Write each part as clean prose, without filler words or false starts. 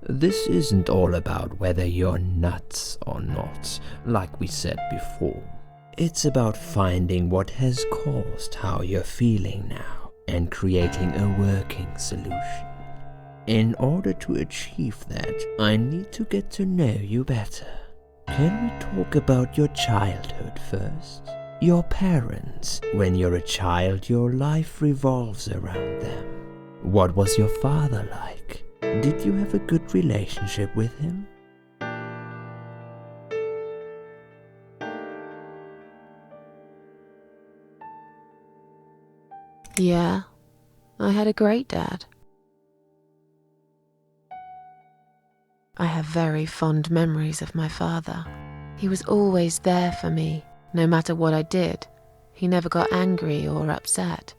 This isn't all about whether you're nuts or not, like we said before. It's about finding what has caused how you're feeling now and creating a working solution. In order to achieve that, I need to get to know you better. Can we talk about your childhood first? Your parents. When you're a child, your life revolves around them. What was your father like? Did you have a good relationship with him? Yeah, I had a great dad. I have very fond memories of my father. He was always there for me, no matter what I did. He never got angry or upset.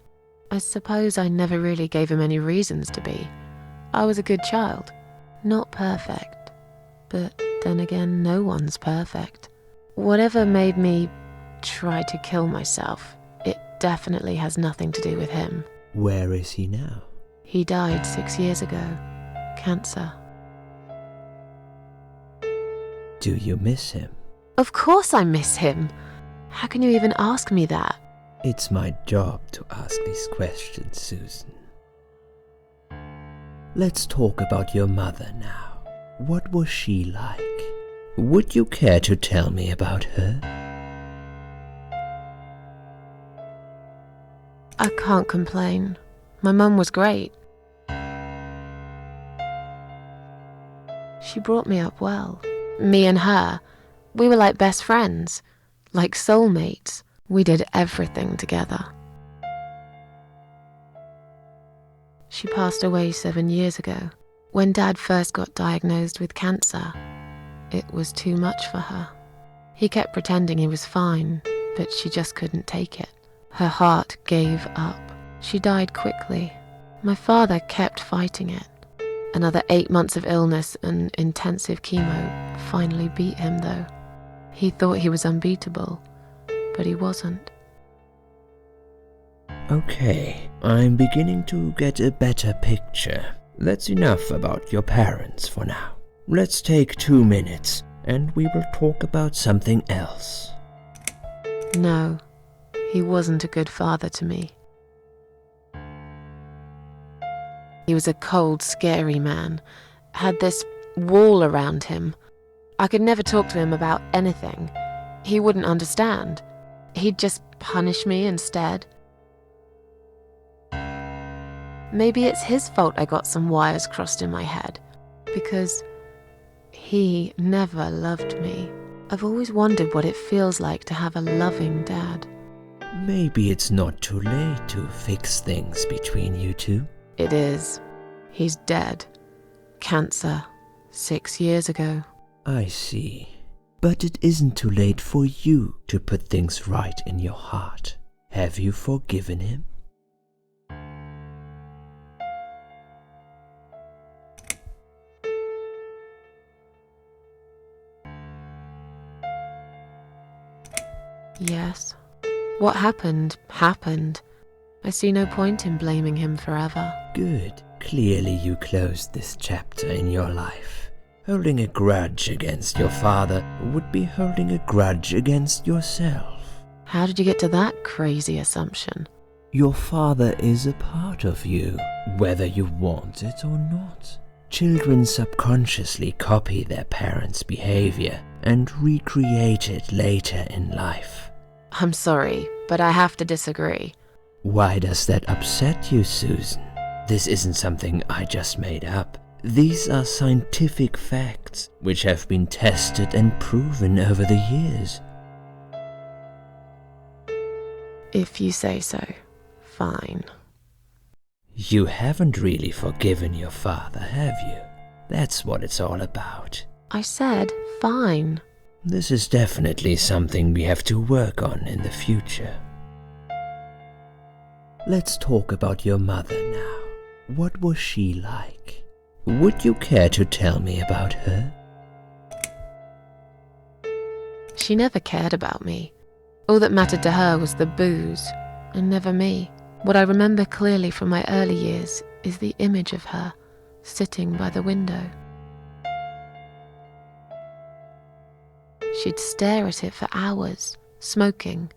I suppose I never really gave him any reasons to be. I was a good child, not perfect. But then again, no one's perfect. Whatever made me try to kill myself, it definitely has nothing to do with him. Where is he now? He died 6 years ago. Cancer. Do you miss him? Of course I miss him. How can you even ask me that? It's my job to ask these questions, Susan. Let's talk about your mother now. What was she like? Would you care to tell me about her? I can't complain. My mum was great. She brought me up well. Me and her, we were like best friends, like soulmates. We did everything together. She passed away 7 years ago. When Dad first got diagnosed with cancer, it was too much for her. He kept pretending he was fine, but she just couldn't take it. Her heart gave up. She died quickly. My father kept fighting it. Another 8 months of illness and intensive chemo finally beat him, though. He thought he was unbeatable, but he wasn't. Okay, I'm beginning to get a better picture. That's enough about your parents for now. Let's take 2 minutes and we will talk about something else. No, he wasn't a good father to me. He was a cold, scary man, had this wall around him. I could never talk to him about anything. He wouldn't understand. He'd just punish me instead. Maybe it's his fault I got some wires crossed in my head, because he never loved me. I've always wondered what it feels like to have a loving dad. Maybe it's not too late to fix things between you two. It is. He's dead. Cancer. 6 years ago. I see. But it isn't too late for you to put things right in your heart. Have you forgiven him? Yes. What happened, happened. I see no point in blaming him forever. Good. Clearly you closed this chapter in your life. Holding a grudge against your father would be holding a grudge against yourself. How did you get to that crazy assumption? Your father is a part of you, whether you want it or not. Children subconsciously copy their parents' behavior and recreate it later in life. I'm sorry, but I have to disagree. Why does that upset you, Susan? This isn't something I just made up. These are scientific facts which have been tested and proven over the years. If you say so, fine. You haven't really forgiven your father, have you? That's what it's all about. I said fine. This is definitely something we have to work on in the future. Let's talk about your mother now. What was she like? Would you care to tell me about her? She never cared about me. All that mattered to her was the booze, and never me. What I remember clearly from my early years is the image of her sitting by the window. She'd stare at it for hours, smoking.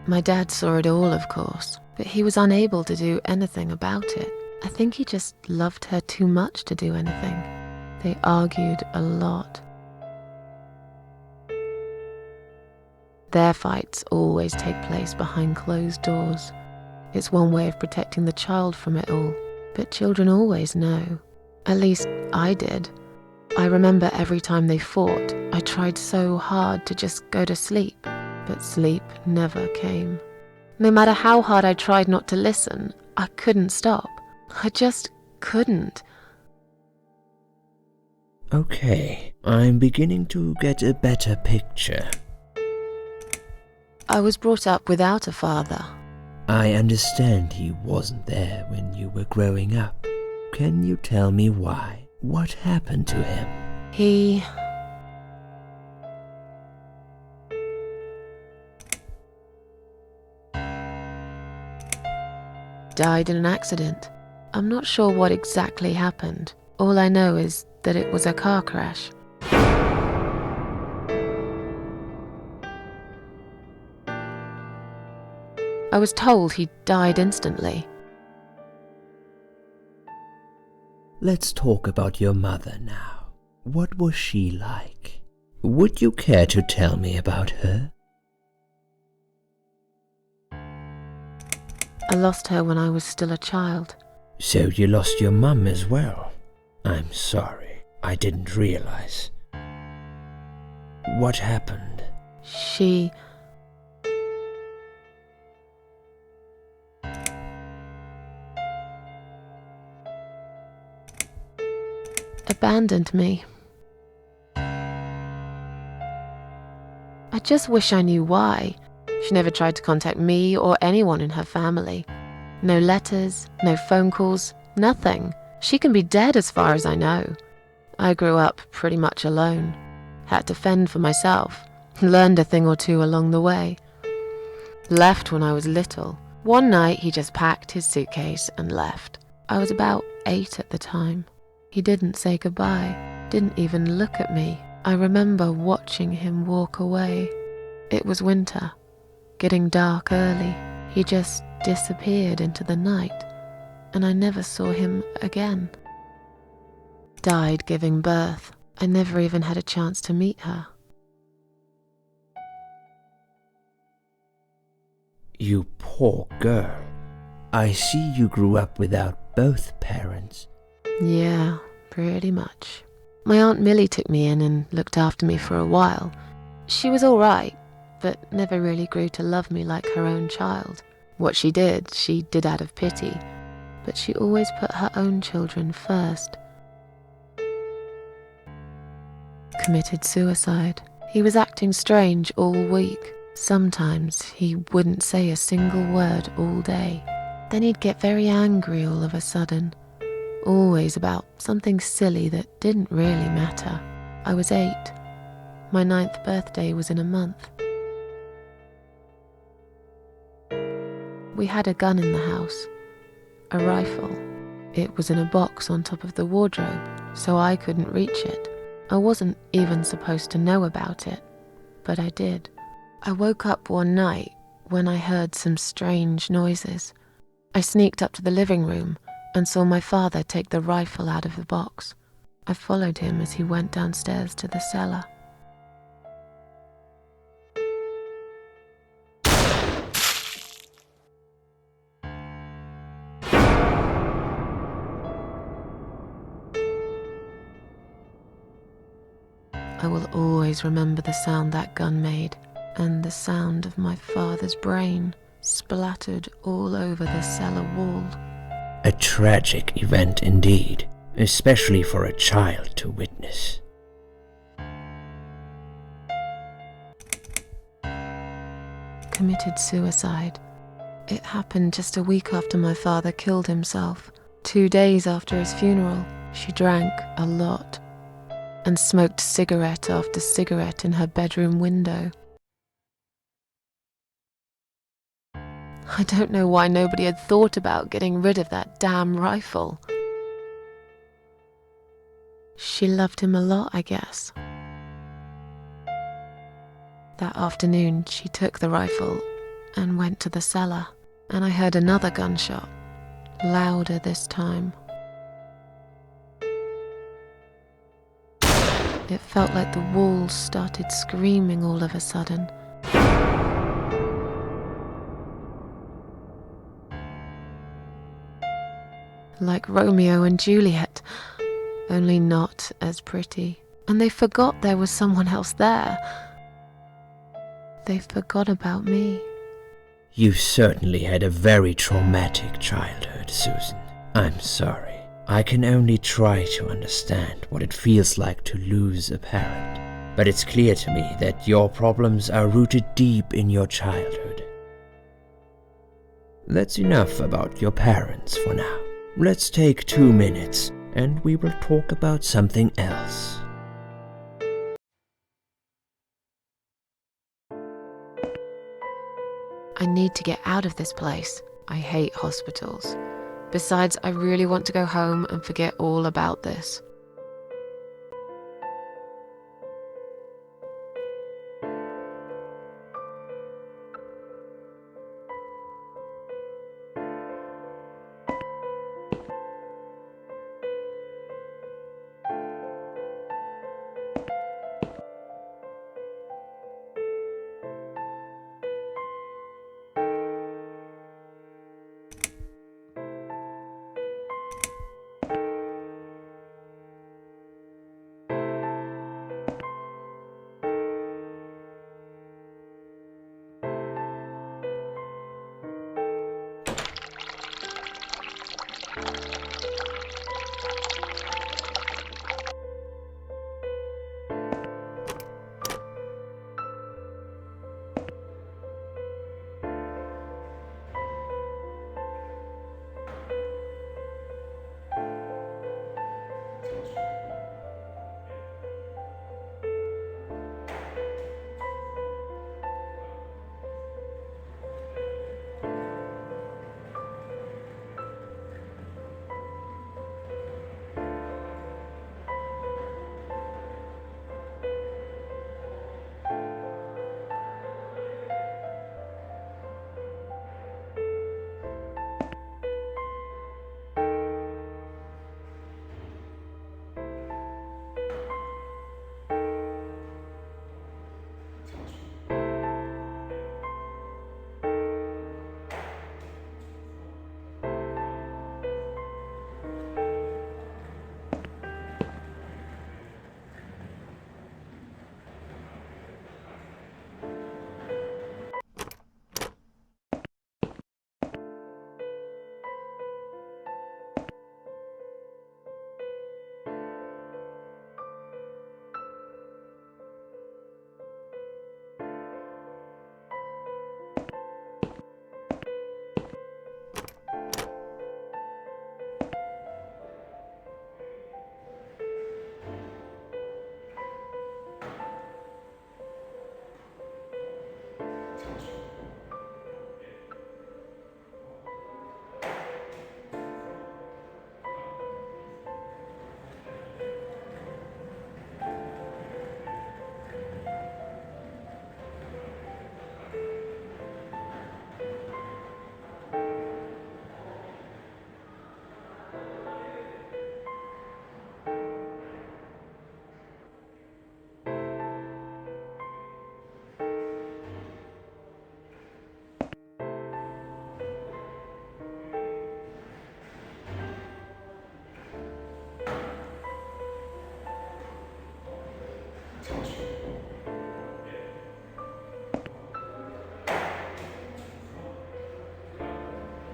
My dad saw it all, of course, but he was unable to do anything about it. I think he just loved her too much to do anything. They argued a lot. Their fights always take place behind closed doors. It's one way of protecting the child from it all, but children always know. At least I did. I remember every time they fought, I tried so hard to just go to sleep, but sleep never came. No matter how hard I tried not to listen, I couldn't stop. I just couldn't. Okay, I'm beginning to get a better picture. I was brought up without a father. I understand he wasn't there when you were growing up. Can you tell me why? What happened to him? He died in an accident. I'm not sure what exactly happened. All I know is that it was a car crash. I was told he died instantly. Let's talk about your mother now. What was she like? Would you care to tell me about her? I lost her when I was still a child. So you lost your mum as well? I'm sorry, I didn't realize. What happened? She abandoned me. I just wish I knew why. She never tried to contact me or anyone in her family. No letters, no phone calls, nothing. She can be dead as far as I know. I grew up pretty much alone. Had to fend for myself. Learned a thing or two along the way. Left when I was little. One night he just packed his suitcase and left. I was about 8 at the time. He didn't say goodbye, didn't even look at me. I remember watching him walk away. It was winter, getting dark early. He just disappeared into the night, and I never saw him again. Died giving birth. I never even had a chance to meet her. You poor girl. I see you grew up without both parents. Yeah, pretty much. My Aunt Millie took me in and looked after me for a while. She was all right, but never really grew to love me like her own child. What she did out of pity, but she always put her own children first. Committed suicide. He was acting strange all week. Sometimes he wouldn't say a single word all day. Then he'd get very angry all of a sudden. Always about something silly that didn't really matter. I was 8. My 9th birthday was in a month. We had a gun in the house, a rifle. It was in a box on top of the wardrobe, so I couldn't reach it. I wasn't even supposed to know about it, but I did. I woke up one night when I heard some strange noises. I sneaked up to the living room and saw my father take the rifle out of the box. I followed him as he went downstairs to the cellar. I will always remember the sound that gun made, and the sound of my father's brain splattered all over the cellar wall. A tragic event indeed, especially for a child to witness. Committed suicide. It happened just a week after my father killed himself. 2 days after his funeral, she drank a lot and smoked cigarette after cigarette in her bedroom window. I don't know why nobody had thought about getting rid of that damn rifle. She loved him a lot, I guess. That afternoon, she took the rifle and went to the cellar, and I heard another gunshot, louder this time. It felt like the walls started screaming all of a sudden. Like Romeo and Juliet, only not as pretty. And they forgot there was someone else there. They forgot about me. You certainly had a very traumatic childhood, Susan. I'm sorry. I can only try to understand what it feels like to lose a parent. But it's clear to me that your problems are rooted deep in your childhood. That's enough about your parents for now. Let's take 2 minutes and we will talk about something else. I need to get out of this place. I hate hospitals. Besides, I really want to go home and forget all about this.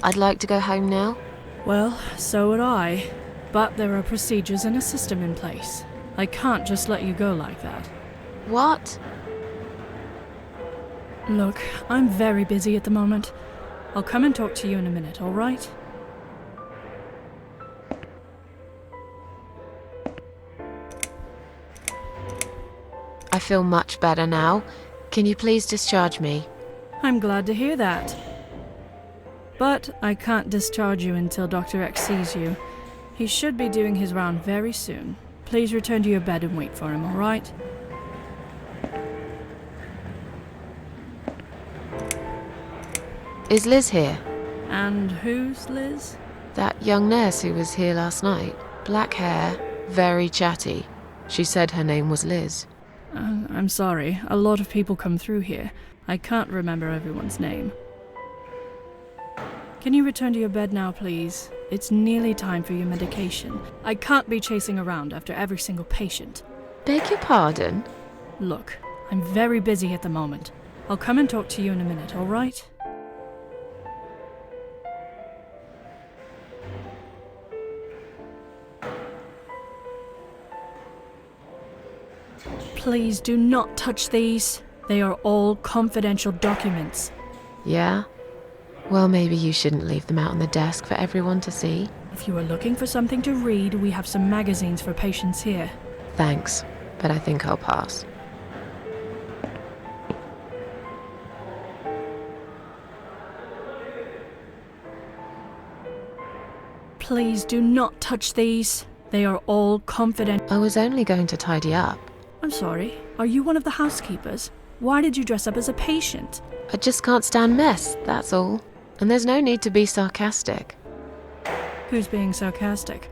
I'd like to go home now. Well, so would I. But there are procedures and a system in place. I can't just let you go like that. What? Look, I'm very busy at the moment. I'll come and talk to you in a minute, all right? I feel much better now. Can you please discharge me? I'm glad to hear that. But I can't discharge you until Dr. X sees you. He should be doing his round very soon. Please return to your bed and wait for him, all right? Is Liz here? And who's Liz? That young nurse who was here last night. Black hair, very chatty. She said her name was Liz. I'm sorry. A lot of people come through here. I can't remember everyone's name. Can you return to your bed now, please? It's nearly time for your medication. I can't be chasing around after every single patient. Beg your pardon? Look, I'm very busy at the moment. I'll come and talk to you in a minute, all right? Please do not touch these. They are all confidential documents. Yeah? Well, maybe you shouldn't leave them out on the desk for everyone to see. If you are looking for something to read, we have some magazines for patients here. Thanks, but I think I'll pass. Please do not touch these. They are all confidential. I was only going to tidy up. I'm sorry. Are you one of the housekeepers? Why did you dress up as a patient? I just can't stand mess, that's all. And there's no need to be sarcastic. Who's being sarcastic?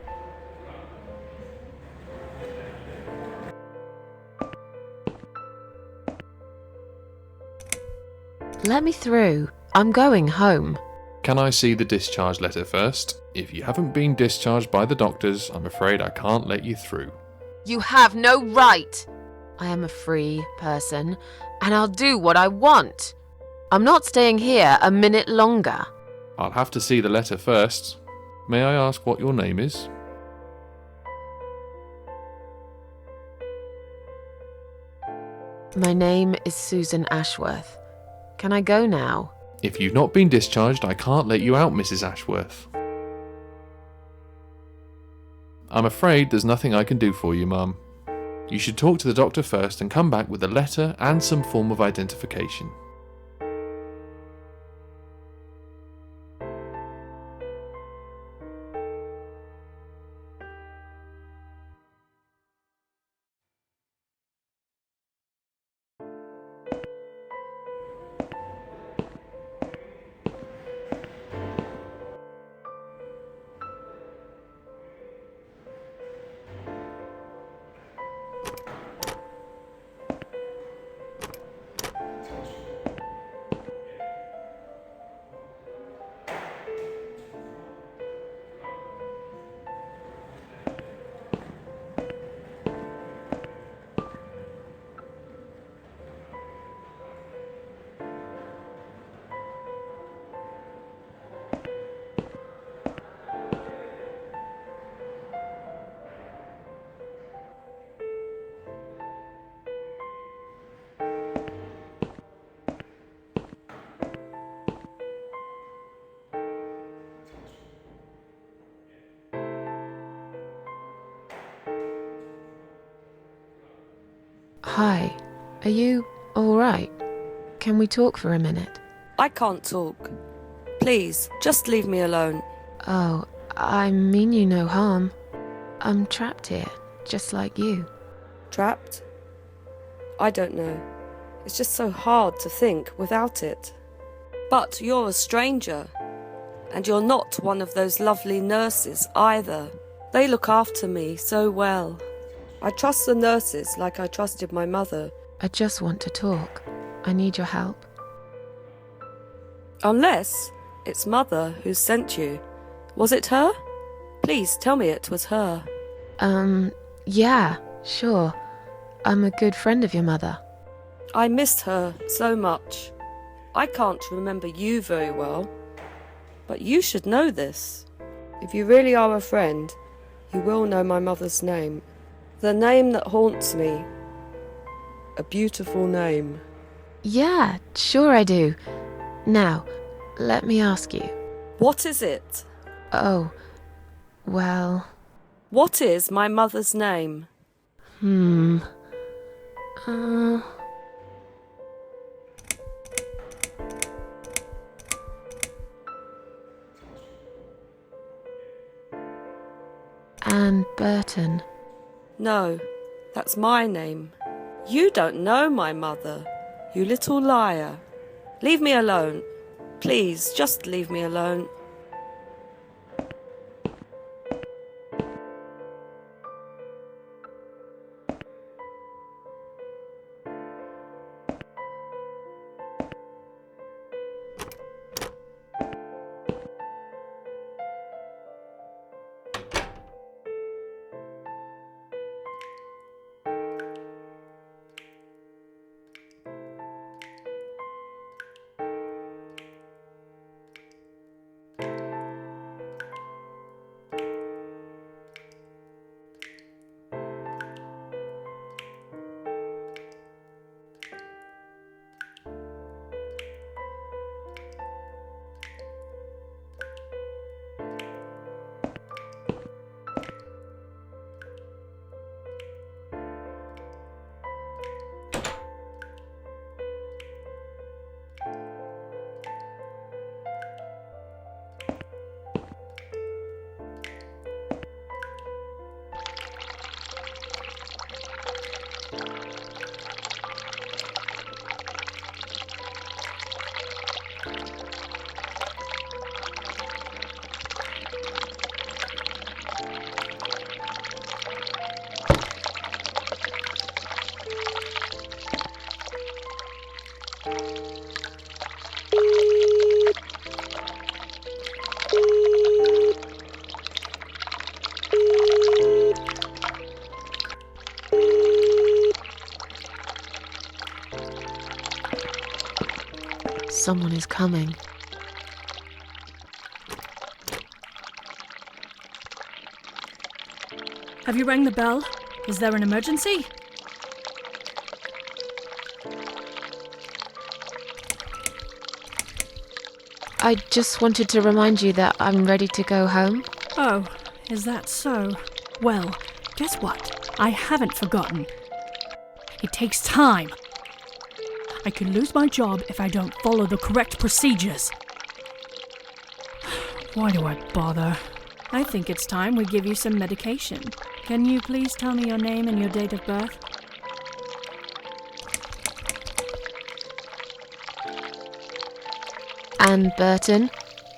Let me through. I'm going home. Can I see the discharge letter first? If you haven't been discharged by the doctors, I'm afraid I can't let you through. You have no right! I am a free person, and I'll do what I want. I'm not staying here a minute longer. I'll have to see the letter first. May I ask what your name is? My name is Susan Ashworth. Can I go now? If you've not been discharged, I can't let you out, Mrs. Ashworth. I'm afraid there's nothing I can do for you, Mum. You should talk to the doctor first and come back with a letter and some form of identification. Hi, are you alright? Can we talk for a minute? I can't talk. Please, just leave me alone. Oh, I mean you no harm. I'm trapped here, just like you. Trapped? I don't know. It's just so hard to think without it. But you're a stranger. And you're not one of those lovely nurses either. They look after me so well. I trust the nurses like I trusted my mother. I just want to talk. I need your help. Unless it's Mother who sent you. Was it her? Please tell me it was her. Yeah, sure. I'm a good friend of your mother. I missed her so much. I can't remember you very well. But you should know this. If you really are a friend, you will know my mother's name. The name that haunts me. A beautiful name. Yeah, sure I do. Now, let me ask you. What is it? Oh, well... What is my mother's name? Anne Burton. No, that's my name. You don't know my mother, you little liar. Leave me alone. Please, just leave me alone. Someone is coming. Have you rang the bell? Is there an emergency? I just wanted to remind you that I'm ready to go home. Oh, is that so? Well, guess what? I haven't forgotten. It takes time. I could lose my job if I don't follow the correct procedures. Why do I bother? I think it's time we give you some medication. Can you please tell me your name and your date of birth? Anne Burton,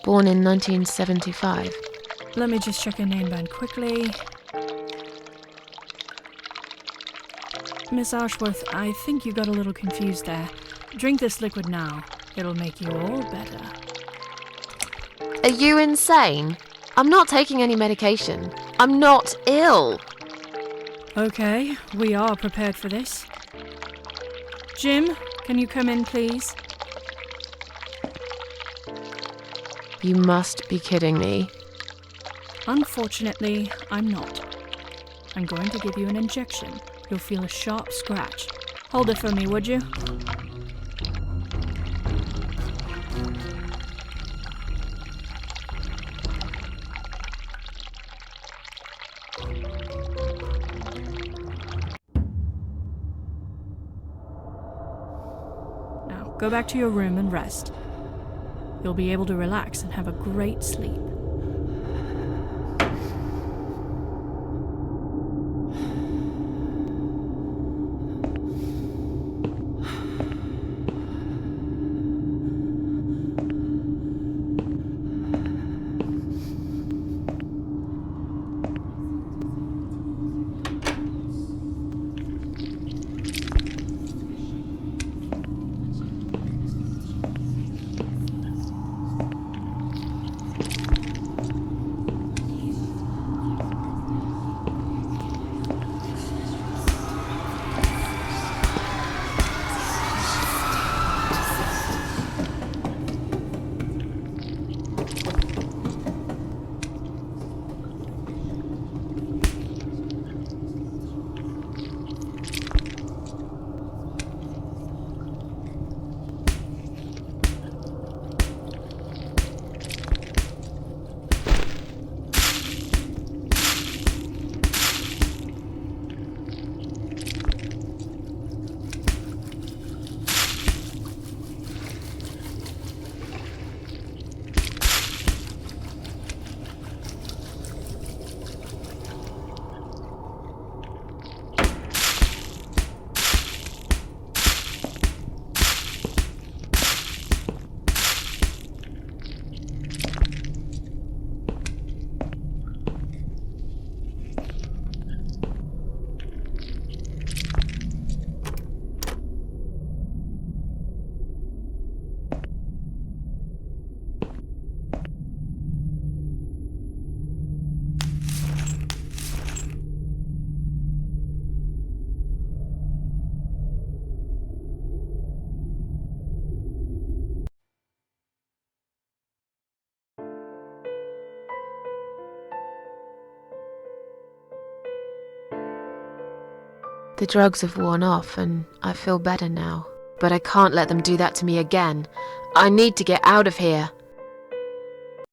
born in 1975. Let me just check your name band quickly. Miss Ashworth, I think you got a little confused there. Drink this liquid now. It'll make you all better. Are you insane? I'm not taking any medication. I'm not ill. Okay, we are prepared for this. Jim, can you come in, please? You must be kidding me. Unfortunately, I'm not. I'm going to give you an injection. You'll feel a sharp scratch. Hold it for me, would you? Now, go back to your room and rest. You'll be able to relax and have a great sleep. The drugs have worn off and I feel better now. But I can't let them do that to me again. I need to get out of here.